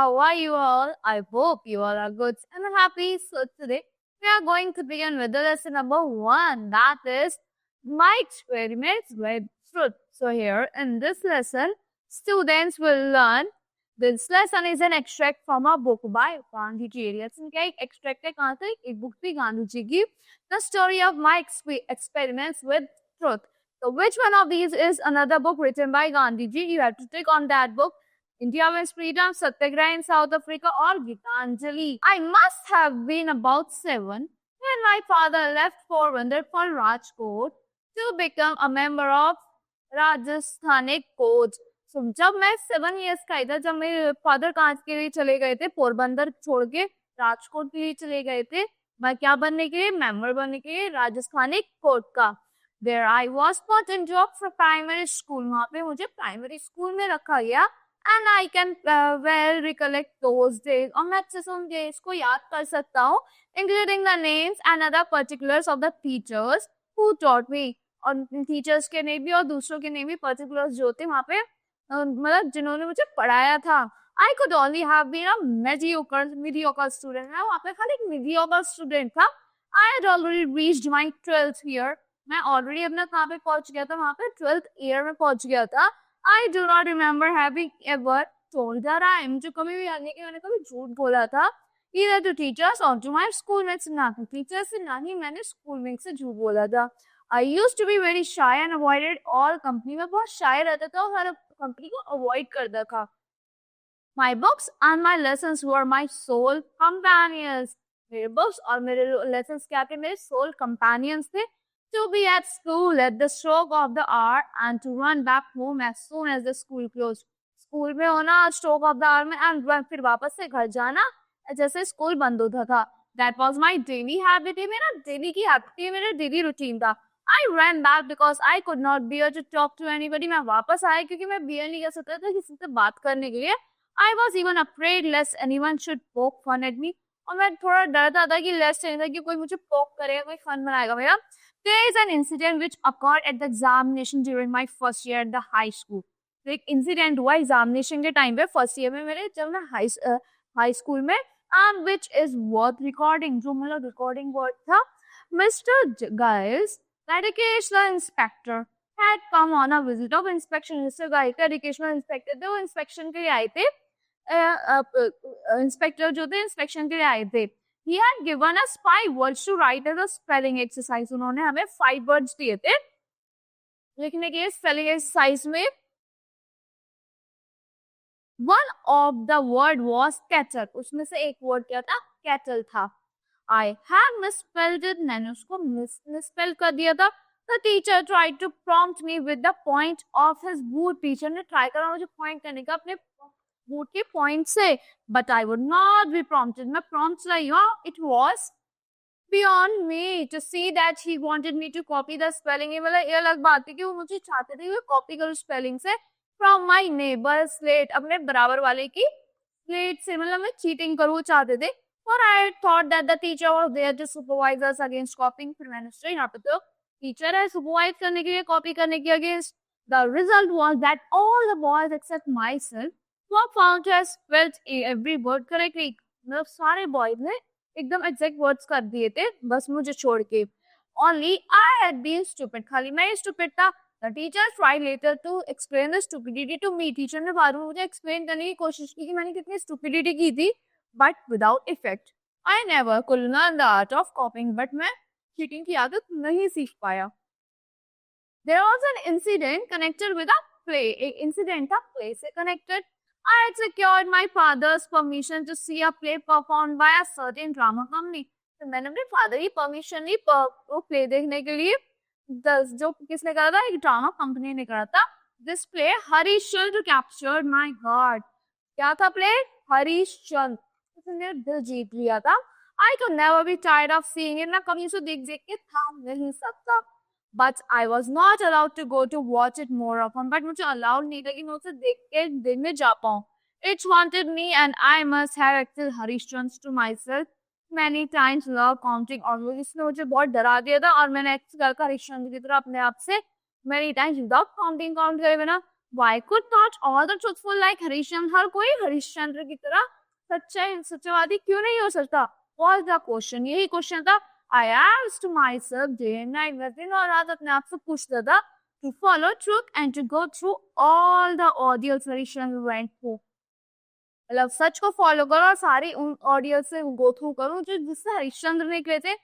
how are you all? I hope you all are good and happy. So today we are going to begin with the lesson number 1, that is my experiments with fruit. So here in this lesson, students will learn. This lesson is an extract from a book by Gandhi Ji. Lesson का एक extract है कहाँ से? एक book थी गांधी जी की, The Story of My Experiments with Truth. So which one of these is another book written by Gandhi Ji? You have to click on that book. India Wins Freedom, Satyagraha in South Africa, or Gitanjali. I must have been about 7 when my father left Porbandar for Rajkot to become a member of Rajasthanic Coach. So, जब मैं 7 years का था, जब मेरे father कहाँ के लिए चले गए थे, पोरबंदर छोड़ के राजकोट के लिए चले गए थे, मैं क्या बनने के लिए, मेंबर बनने के लिए राजस्थानी कोर्ट का. There I was put into a primary school. वहाँ पे मुझे primary school में रखा गया. And I can well recollect those days. और मैं अच्छे से उन days को याद कर सकता हूँ, including the names and other particulars of the teachers who taught me. और teachers के नेम भी और दूसरों के नेम भी particulars जो थे वहाँ पे मतलब जिन्होंने मुझे पढ़ाया था. I could only have been a mediocre student. मैं वहाँ पे खाली एक mediocre student था. I had already reached my 12th year. मैं already अपना कहाँ पे पहुँच गया था, वहाँ पे 12th year में पहुँच गया था. I do not remember having ever told a rhyme. मुझे कभी भी याद नहीं कि मैंने कभी झूठ बोला था, either to teachers or to my schoolmates. ना तो teachers से ना ही मैंने schoolmates से झूठ बोला था. I used to be very shy and avoided all company. मैं बहुत shy रहता था और हर company को avoid करता था. My books and my lessons were my sole companions. मेरे books और मेरे lessons क्या थे, मेरे sole companions थे. To be at school at the stroke of the hour and to run back home as soon as the school closed. School में होना stroke of the hour में and फिर वापस से घर जाना जैसे school बंद होता था. That was my daily habit. ये मेरा daily की habit, ये मेरा daily routine था. I ran back because I could not bear to talk to anybody. मैं वापस आया क्योंकि मैं bear नहीं कर सकता था किसी से बात करने के लिए. I was even afraid lest anyone should poke fun at me. और मैं थोड़ा डरता था कि lest था कि कोई मुझे poke करेगा, कोई fun बनाएगा मेरा. There is an incident which occurred at the examination during my first year at the high school. तो एक incident हुआ examination के time पे first year में मेरे जब मैं high school में, and which is worth recording. जो मतलब recording word था, Mr. Giles, the educational inspector, had come on a visit of inspection. Mr. Giles का educational inspector थे, वो inspection के लिए आए थे. Inspector जो थे inspection के लिए आए थे. He had given us 5 words to write as a spelling exercise. उन्होंने हमें 5 words दिए थे लिखने के spelling exercise में. One of the word was kettle. उसमें से एक word क्या था, kettle था. I had misspelled it. मैंने उसको misspell कर दिया था. The teacher tried to prompt me with the point of his boot. Teacher ने try करा मुझे point करने का अपने boot के point से, but I would not be prompted. मैं prompt लाई हूँ. It was beyond me to see that he wanted me to copy the spelling. ये मतलब ये अलग बात है कि वो मुझे चाहते थे कि copy करूँ spelling से from my neighbor's slate. अपने बराबर वाले की slate से मतलब मैं cheating करूँ चाहते थे. For I thought that the teacher was there to supervise us against copying. फिर मैंने सोचा यहाँ पे तो teacher है supervise करने के लिए, copy करने के against. The result was that all the boys except myself were found to have spelled every word correctly. मतलब सारे boys ने एकदम exact words कर दिए थे बस मुझे छोड़ के. Only I had been stupid. खाली मैं stupid था. The teacher tried later to explain the stupidity to me. Teacher ने बाद में मुझे explain करने की कोशिश की कि मैंने कितनी stupidity की थी, but without effect. I never could learn the art of copying, but मैं cheating की आदत नहीं सीख पाया. There was an incident connected with a play. एक incident था play से connected. I had secured my father's permission to see a play performed by a certain drama company. तो मैंने अपने father की permission ली वो play देखने के लिए. जो किसने करा था, एक drama company ने करा था. This play Harishchandra captured my heart. क्या था play? Harishchandra. उसने दिल जीत लिया था. I could never be tired of seeing it. मैं कभी उसे देख के थाम नहीं सकता. But I was not allowed to go to watch it more often. But मुझे allowed नहीं था कि मैं उसे देख के दिन में जा पाऊँ. It haunted me and I must have acted Harishchandra to myself many times without counting. और इसने मुझे बहुत डरा दिया था और मैंने act कर हरिश्चंद्र की तरह अपने आप से many times without count करे बिना. Why could not all the truthful like Harishchandra? हर कोई हरिश्चंद्र की तरह सत्यवादी क्यों नहीं हो सकता? Was the question, यही क्वेश्चन था. I asked myself day and night, मैं दिन और रात अपने आप से पूछता था, to follow truth and to go through all the ordeals Harishan went through. मतलब सच को फॉलो करो और सारी उन ऑडियो से गो थ्रू करो जो जिससे हरिश्चंद्र ने किए थे.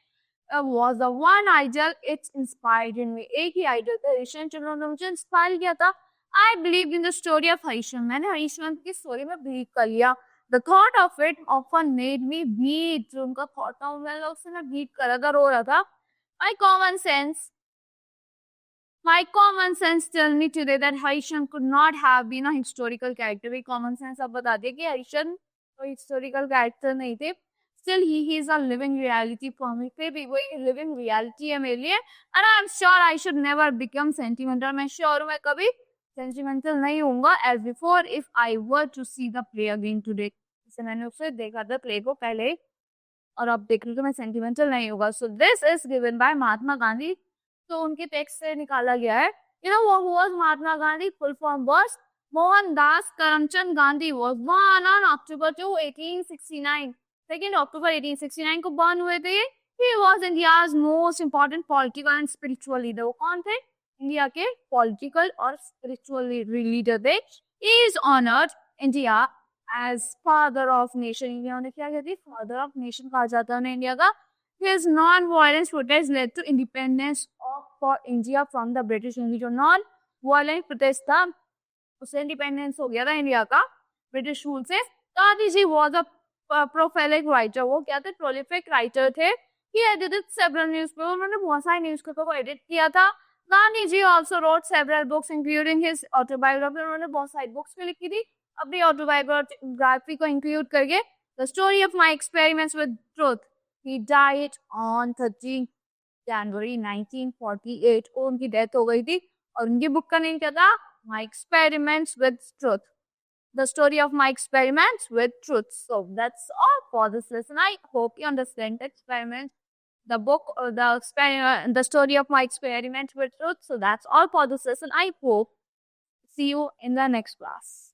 was the one idol it inspired in me. एक ही आइडल था हरिश्चंद्र ने मुझे इंस्पायर किया था. I believed in the story of Harishchandra. मैंने हरिश्चंद्र की स्टोरी में बिलीव कर लिया. The thought of it often made me weep. जो उनका थॉट था मैं उससे मैं वीट कर रहा था, रो रहा था. My common sense tell me today that Harishan could not have been a historical character. भी common sense अब बता दिया कि हरिश्चंद्र कोई historical character नहीं थे. Still he is a living reality for me. फिर भी वो एक living reality है मेरे लिए. And I'm sure I should never become sentimental. मैं sure हूँ मैं कभी sentimental नहीं होऊंगा as before if I were to see the play again today. जैसे मैंने उसे देखा था play को पहले और अब देख रही हूँ तो मैं sentimental नहीं होगा. So this is given by Mahatma Gandhi. तो उनके टेक्स्ट से निकाला गया है. You know who was Mahatma Gandhi? Full form was Mohandas Karamchand Gandhi was born on October 2, 1869. 2nd October 1869 को born हुए थे. He was India's most important political and spiritual leader. वो कौन थे? इंडिया के political और spiritual leader थे. He is honored India as father of nation. India ने क्या कहती? Father of nation कहा जाता है उन्हें इंडिया का. His non-violence protest led to independence for India from the British. जो non-violent protest था उससे independence हो गया था इंडिया का British rule से. Gandhi ji was a prolific writer. वो क्या थे? Prolific writer थे. He edited several newspapers. उन्होंने बहुत सारे newspaper को edit किया था. Gandhi ji also wrote several books including his autobiography. उन्होंने बहुत सारी books भी लिखी थी अपनी autobiography को include करके. The story of my experiments with truth. He died on 13 January 1948. उनकी डेथ हो गई थी और उनकी बुक का नेम क्या था? My Experiments with Truth. The story of my experiments with truth. So that's all for this lesson. I hope you understand the experiment, the book, or the experiment, the story of my experiment with truth. So that's all for this lesson. I hope see you in the next class.